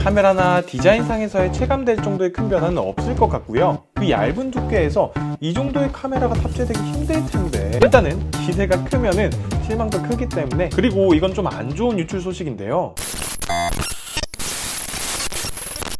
카메라나 디자인상에서의 체감될 정도의 큰 변화는 없을 것 같고요. 그 얇은 두께에서 이 정도의 카메라가 탑재되기 힘들 텐데 일단은 기대가 크면은 실망도 크기 때문에, 그리고 이건 좀 안 좋은 유출 소식인데요.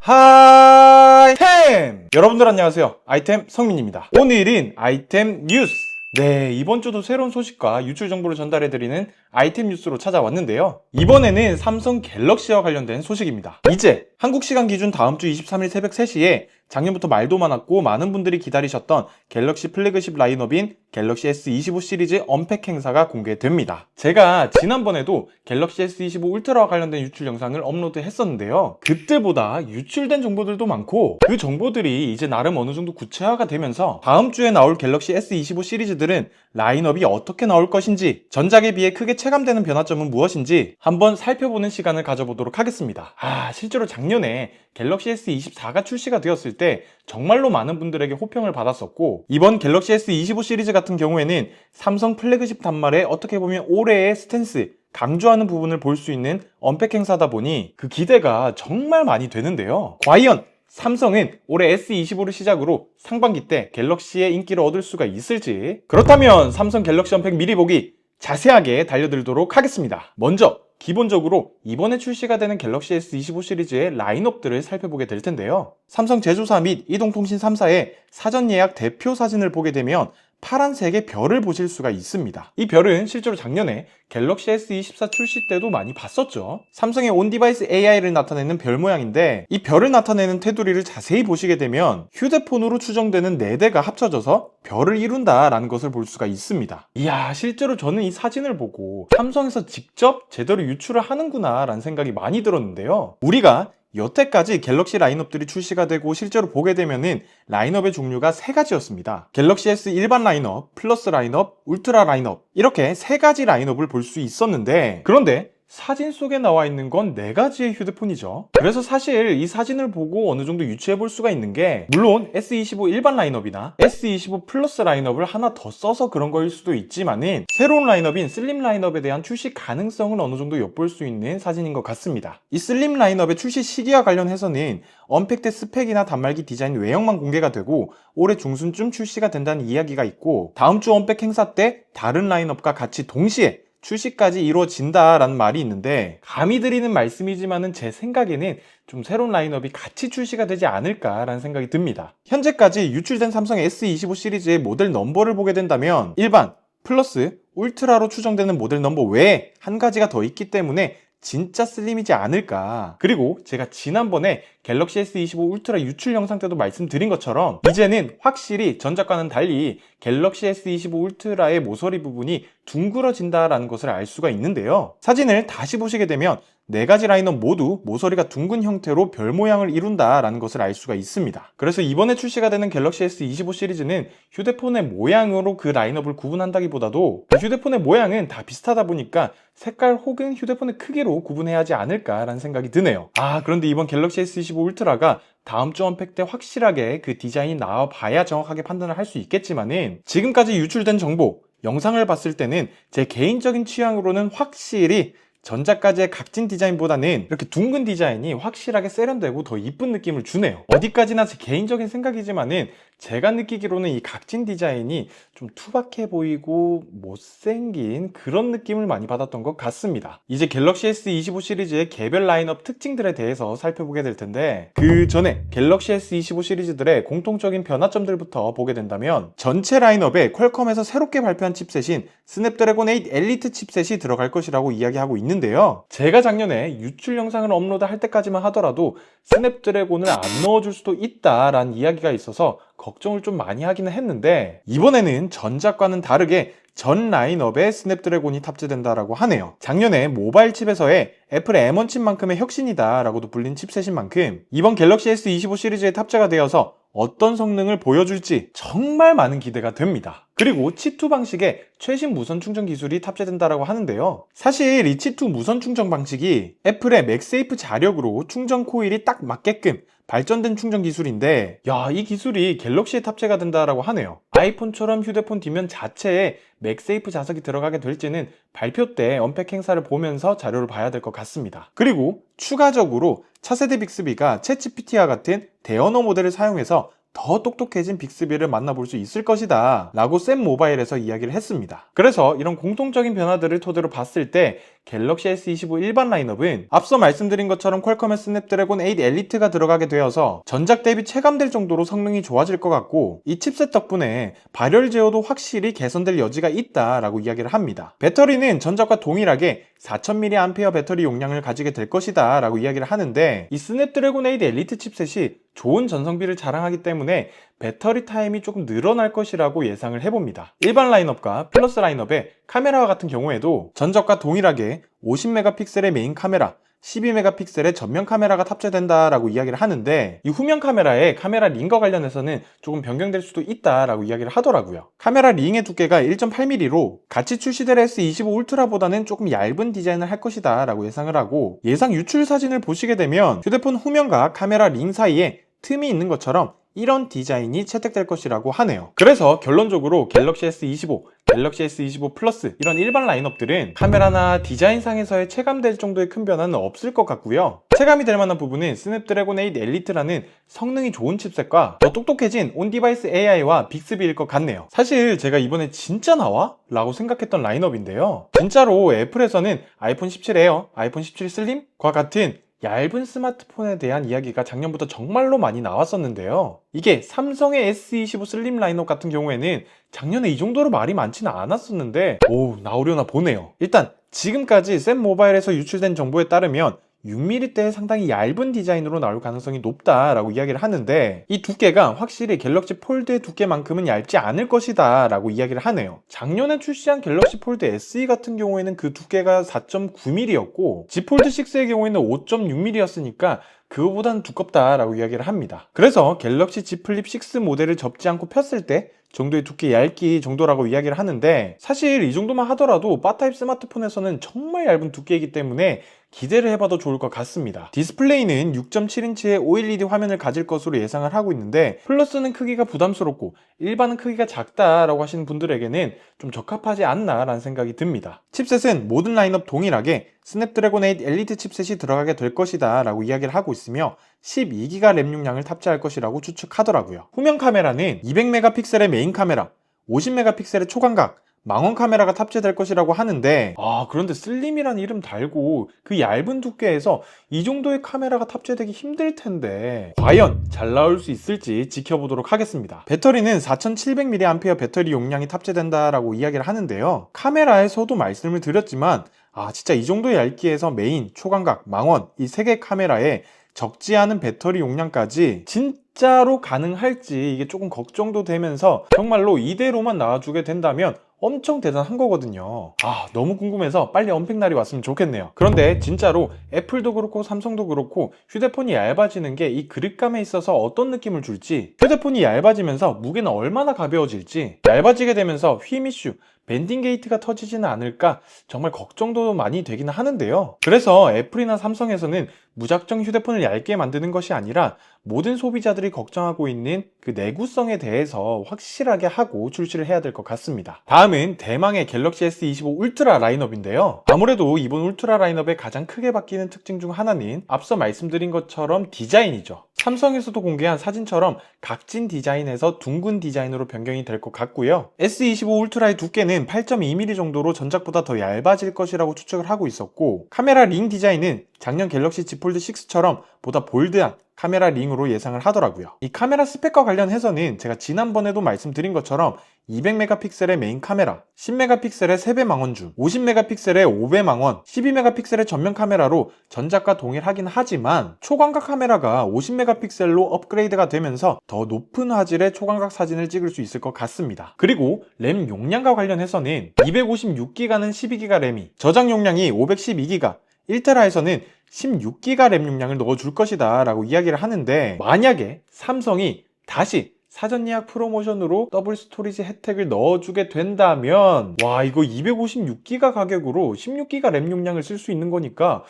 하이템! 여러분들 안녕하세요. 아이템 성민입니다. 오늘은 아이템 뉴스! 네, 이번 주도 새로운 소식과 유출 정보를 전달해드리는 아이템 뉴스로 찾아왔는데요. 이번에는 삼성 갤럭시와 관련된 소식입니다. 이제 한국 시간 기준 다음 주 23일 새벽 3시에 작년부터 말도 많았고 많은 분들이 기다리셨던 갤럭시 플래그십 라인업인 갤럭시 S25 시리즈 언팩 행사가 공개됩니다. 제가 지난번에도 갤럭시 S25 울트라와 관련된 유출 영상을 업로드 했었는데요. 그때보다 유출된 정보들도 많고 그 정보들이 이제 나름 어느 정도 구체화가 되면서 다음 주에 나올 갤럭시 S25 시리즈들은 라인업이 어떻게 나올 것인지, 전작에 비해 크게 체감되는 변화점은 무엇인지 한번 살펴보는 시간을 가져보도록 하겠습니다. 실제로 작년에 갤럭시 S24가 출시가 되었을 때 정말로 많은 분들에게 호평을 받았었고, 이번 갤럭시 S25 시리즈 같은 경우에는 삼성 플래그십 단말에 어떻게 보면 올해의 스탠스, 강조하는 부분을 볼 수 있는 언팩 행사다 보니 그 기대가 정말 많이 되는데요. 과연 삼성은 올해 S25를 시작으로 상반기 때 갤럭시의 인기를 얻을 수가 있을지, 그렇다면 삼성 갤럭시 언팩 미리 보기 자세하게 달려들도록 하겠습니다. 먼저 기본적으로 이번에 출시가 되는 갤럭시 S25 시리즈의 라인업들을 살펴보게 될 텐데요. 삼성 제조사 및 이동통신 3사의 사전 예약 대표 사진을 보게 되면 파란색의 별을 보실 수가 있습니다. 이 별은 실제로 작년에 갤럭시 S24 출시 때도 많이 봤었죠. 삼성의 온디바이스 AI를 나타내는 별 모양인데, 이 별을 나타내는 테두리를 자세히 보시게 되면 휴대폰으로 추정되는 4대가 합쳐져서 별을 이룬다라는 것을 볼 수가 있습니다. 이야, 실제로 저는 이 사진을 보고 삼성에서 직접 제대로 유출을 하는구나 라는 생각이 많이 들었는데요. 우리가 여태까지 갤럭시 라인업들이 출시가 되고 실제로 보게 되면은 라인업의 종류가 3가지였습니다. 갤럭시 S 일반 라인업, 플러스 라인업, 울트라 라인업, 이렇게 3가지 라인업을 볼 수 있었는데, 그런데 사진 속에 나와 있는 건 4가지의 휴대폰이죠. 그래서 사실 이 사진을 보고 어느 정도 유추해 볼 수가 있는 게, 물론 S25 일반 라인업이나 S25 플러스 라인업을 하나 더 써서 그런 거일 수도 있지만은 새로운 라인업인 슬림 라인업에 대한 출시 가능성을 어느 정도 엿볼 수 있는 사진인 것 같습니다. 이 슬림 라인업의 출시 시기와 관련해서는 언팩트 스펙이나 단말기 디자인 외형만 공개가 되고 올해 중순쯤 출시가 된다는 이야기가 있고, 다음 주 언팩 행사 때 다른 라인업과 같이 동시에 출시까지 이루어진다라는 말이 있는데, 감히 드리는 말씀이지만은 제 생각에는 좀 새로운 라인업이 같이 출시가 되지 않을까라는 생각이 듭니다. 현재까지 유출된 삼성 S25 시리즈의 모델 넘버를 보게 된다면 일반, 플러스, 울트라로 추정되는 모델 넘버 외에 한 가지가 더 있기 때문에 진짜 슬림이지 않을까. 그리고 제가 지난번에 갤럭시 S25 울트라 유출 영상 때도 말씀드린 것처럼 이제는 확실히 전작과는 달리 갤럭시 S25 울트라의 모서리 부분이 둥그러진다라는 것을 알 수가 있는데요. 사진을 다시 보시게 되면 4가지 라인업 모두 모서리가 둥근 형태로 별 모양을 이룬다라는 것을 알 수가 있습니다. 그래서 이번에 출시가 되는 갤럭시 S25 시리즈는 휴대폰의 모양으로 그 라인업을 구분한다기보다도 휴대폰의 모양은 다 비슷하다 보니까 색깔 혹은 휴대폰의 크기로 구분해야 하지 않을까라는 생각이 드네요. 그런데 이번 갤럭시 S25 울트라가 다음 주 언팩 때 확실하게 그 디자인이 나와봐야 정확하게 판단을 할 수 있겠지만은, 지금까지 유출된 정보, 영상을 봤을 때는 제 개인적인 취향으로는 확실히 전작까지의 각진 디자인보다는 이렇게 둥근 디자인이 확실하게 세련되고 더 이쁜 느낌을 주네요. 어디까지나 제 개인적인 생각이지만은 제가 느끼기로는 이 각진 디자인이 좀 투박해 보이고 못생긴 그런 느낌을 많이 받았던 것 같습니다. 이제 갤럭시 S25 시리즈의 개별 라인업 특징들에 대해서 살펴보게 될 텐데, 그 전에 갤럭시 S25 시리즈들의 공통적인 변화점들부터 보게 된다면, 전체 라인업에 퀄컴에서 새롭게 발표한 칩셋인 스냅드래곤 8 엘리트 칩셋이 들어갈 것이라고 이야기하고 있는데요. 제가 작년에 유출 영상을 업로드할 때까지만 하더라도 스냅드래곤을 안 넣어줄 수도 있다라는 이야기가 있어서 걱정을 좀 많이 하기는 했는데, 이번에는 전작과는 다르게 전 라인업에 스냅드래곤이 탑재된다라고 하네요. 작년에 모바일 칩에서의 애플의 M1 칩만큼의 혁신이다 라고도 불린 칩셋인 만큼 이번 갤럭시 S25 시리즈에 탑재가 되어서 어떤 성능을 보여줄지 정말 많은 기대가 됩니다. 그리고 치2 방식의 최신 무선 충전 기술이 탑재된다라고 하는데요. 사실 이 치2 무선 충전 방식이 애플의 맥세이프 자력으로 충전 코일이 딱 맞게끔 발전된 충전 기술인데, 야, 이 기술이 갤럭시에 탑재가 된다라고 하네요. 아이폰처럼 휴대폰 뒷면 자체에 맥세이프 자석이 들어가게 될지는 발표 때 언팩 행사를 보면서 자료를 봐야 될 것 같습니다. 그리고 추가적으로 차세대 빅스비가 챗GPT와 같은 대언어 모델을 사용해서 더 똑똑해진 빅스비를 만나볼 수 있을 것이다 라고 샘 모바일에서 이야기를 했습니다. 그래서 이런 공통적인 변화들을 토대로 봤을 때 갤럭시 S25 일반 라인업은 앞서 말씀드린 것처럼 퀄컴의 스냅드래곤 8 엘리트가 들어가게 되어서 전작 대비 체감될 정도로 성능이 좋아질 것 같고, 이 칩셋 덕분에 발열 제어도 확실히 개선될 여지가 있다 라고 이야기를 합니다. 배터리는 전작과 동일하게 4000mAh 배터리 용량을 가지게 될 것이다 라고 이야기를 하는데, 이 스냅드래곤 8 엘리트 칩셋이 좋은 전성비를 자랑하기 때문에 배터리 타임이 조금 늘어날 것이라고 예상을 해봅니다. 일반 라인업과 플러스 라인업의 카메라와 같은 경우에도 전작과 동일하게 50메가픽셀의 메인 카메라, 12메가픽셀의 전면 카메라가 탑재된다라고 이야기를 하는데, 이 후면 카메라의 카메라 링과 관련해서는 조금 변경될 수도 있다라고 이야기를 하더라고요. 카메라 링의 두께가 1.8mm로 같이 출시될 S25 울트라보다는 조금 얇은 디자인을 할 것이다 라고 예상을 하고, 예상 유출 사진을 보시게 되면 휴대폰 후면과 카메라 링 사이에 틈이 있는 것처럼 이런 디자인이 채택될 것이라고 하네요. 그래서 결론적으로 갤럭시 S25, 갤럭시 S25 플러스 이런 일반 라인업들은 카메라나 디자인상에서의 체감될 정도의 큰 변화는 없을 것 같고요. 체감이 될 만한 부분은 스냅드래곤 8 엘리트라는 성능이 좋은 칩셋과 더 똑똑해진 온디바이스 AI와 빅스비일 것 같네요. 사실 제가 이번에 진짜 나와? 라고 생각했던 라인업인데요. 진짜로 애플에서는 아이폰 17 에어, 아이폰 17 슬림과 같은 얇은 스마트폰에 대한 이야기가 작년부터 정말로 많이 나왔었는데요. 이게 삼성의 S25 슬림 라인업 같은 경우에는 작년에 이 정도로 말이 많지는 않았었는데, 나오려나 보네요. 일단 지금까지 샘 모바일에서 유출된 정보에 따르면 6mm대의 상당히 얇은 디자인으로 나올 가능성이 높다라고 이야기를 하는데, 이 두께가 확실히 갤럭시 폴드의 두께만큼은 얇지 않을 것이다 라고 이야기를 하네요. 작년에 출시한 갤럭시 폴드 SE 같은 경우에는 그 두께가 4.9mm였고 Z 폴드 6의 경우에는 5.6mm였으니까 그거보다는 두껍다라고 이야기를 합니다. 그래서 갤럭시 Z 플립 6 모델을 접지 않고 폈을 때 정도의 두께 얇기 정도라고 이야기를 하는데, 사실 이 정도만 하더라도 바타입 스마트폰에서는 정말 얇은 두께이기 때문에 기대를 해봐도 좋을 것 같습니다. 디스플레이는 6.7인치의 OLED 화면을 가질 것으로 예상을 하고 있는데, 플러스는 크기가 부담스럽고 일반은 크기가 작다라고 하시는 분들에게는 좀 적합하지 않나 라는 생각이 듭니다. 칩셋은 모든 라인업 동일하게 스냅드래곤 8 엘리트 칩셋이 들어가게 될 것이다 라고 이야기를 하고 있으며 12기가 램 용량을 탑재할 것이라고 추측하더라고요. 후면 카메라는 200메가픽셀의 메인 카메라, 50메가픽셀의 초광각, 망원 카메라가 탑재될 것이라고 하는데, 그런데 슬림이란 이름 달고 그 얇은 두께에서 이 정도의 카메라가 탑재되기 힘들 텐데 과연 잘 나올 수 있을지 지켜보도록 하겠습니다. 배터리는 4700mAh 배터리 용량이 탑재된다라고 이야기를 하는데요. 카메라에서도 말씀을 드렸지만 진짜 이 정도의 얇기에서 메인, 초광각, 망원 이 3개 카메라에 적지 않은 배터리 용량까지 진짜로 가능할지 이게 조금 걱정도 되면서, 정말로 이대로만 나와주게 된다면 엄청 대단한 거거든요. 너무 궁금해서 빨리 언팩 날이 왔으면 좋겠네요. 그런데 진짜로 애플도 그렇고 삼성도 그렇고 휴대폰이 얇아지는 게 이 그립감에 있어서 어떤 느낌을 줄지, 휴대폰이 얇아지면서 무게는 얼마나 가벼워질지, 얇아지게 되면서 휨 이슈, 밴딩 게이트가 터지지는 않을까 정말 걱정도 많이 되기는 하는데요. 그래서 애플이나 삼성에서는 무작정 휴대폰을 얇게 만드는 것이 아니라 모든 소비자들이 걱정하고 있는 그 내구성에 대해서 확실하게 하고 출시를 해야 될 것 같습니다. 다음은 대망의 갤럭시 S25 울트라 라인업인데요. 아무래도 이번 울트라 라인업의 가장 크게 바뀌는 특징 중 하나는 앞서 말씀드린 것처럼 디자인이죠. 삼성에서도 공개한 사진처럼 각진 디자인에서 둥근 디자인으로 변경이 될 것 같고요. S25 울트라의 두께는 8.2mm 정도로 전작보다 더 얇아질 것이라고 추측을 하고 있었고, 카메라 링 디자인은 작년 갤럭시 Z 폴드 6처럼 보다 볼드한 카메라 링으로 예상을 하더라고요. 이 카메라 스펙과 관련해서는 제가 지난번에도 말씀드린 것처럼 200메가픽셀의 메인 카메라, 10메가픽셀의 3배 망원줌, 50메가픽셀의 5배 망원, 12메가픽셀의 전면 카메라로 전작과 동일하긴 하지만 초광각 카메라가 50메가픽셀로 업그레이드가 되면서 더 높은 화질의 초광각 사진을 찍을 수 있을 것 같습니다. 그리고 램 용량과 관련해서는 256기가는 12기가 램이, 저장 용량이 512기가, 1테라에서는 16기가 램 용량을 넣어줄 것이다 라고 이야기를 하는데, 만약에 삼성이 다시 사전 예약 프로모션으로 더블 스토리지 혜택을 넣어주게 된다면, 와, 이거 256기가 가격으로 16기가 램 용량을 쓸 수 있는 거니까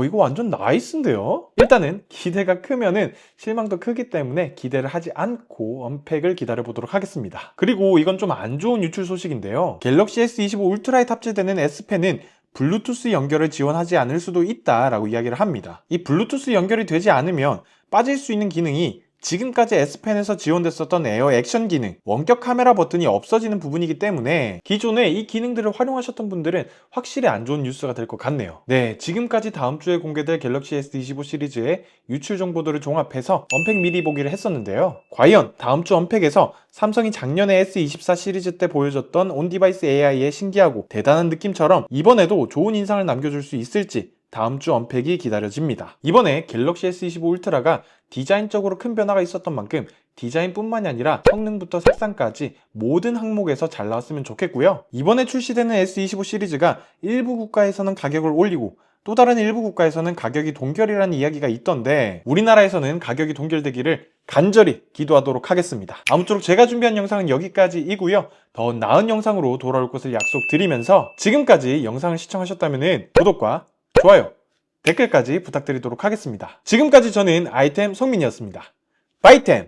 이거 완전 나이스인데요? 일단은 기대가 크면은 실망도 크기 때문에 기대를 하지 않고 언팩을 기다려보도록 하겠습니다. 그리고 이건 좀 안 좋은 유출 소식인데요. 갤럭시 S25 울트라에 탑재되는 S펜은 블루투스 연결을 지원하지 않을 수도 있다라고 이야기를 합니다. 이 블루투스 연결이 되지 않으면 빠질 수 있는 기능이 지금까지 S펜에서 지원됐었던 에어 액션 기능, 원격 카메라 버튼이 없어지는 부분이기 때문에 기존에 이 기능들을 활용하셨던 분들은 확실히 안 좋은 뉴스가 될 것 같네요. 네, 지금까지 다음 주에 공개될 갤럭시 S25 시리즈의 유출 정보들을 종합해서 언팩 미리 보기를 했었는데요. 과연 다음 주 언팩에서 삼성이 작년에 S24 시리즈 때 보여줬던 온디바이스 AI의 신기하고 대단한 느낌처럼 이번에도 좋은 인상을 남겨줄 수 있을지 다음 주 언팩이 기다려집니다. 이번에 갤럭시 S25 울트라가 디자인적으로 큰 변화가 있었던 만큼 디자인뿐만이 아니라 성능부터 색상까지 모든 항목에서 잘 나왔으면 좋겠고요. 이번에 출시되는 S25 시리즈가 일부 국가에서는 가격을 올리고 또 다른 일부 국가에서는 가격이 동결이라는 이야기가 있던데 우리나라에서는 가격이 동결되기를 간절히 기도하도록 하겠습니다. 아무쪼록 제가 준비한 영상은 여기까지이고요. 더 나은 영상으로 돌아올 것을 약속드리면서 지금까지 영상을 시청하셨다면 구독과 좋아요, 댓글까지 부탁드리도록 하겠습니다. 지금까지 저는 아이템 성민이었습니다. 바이템!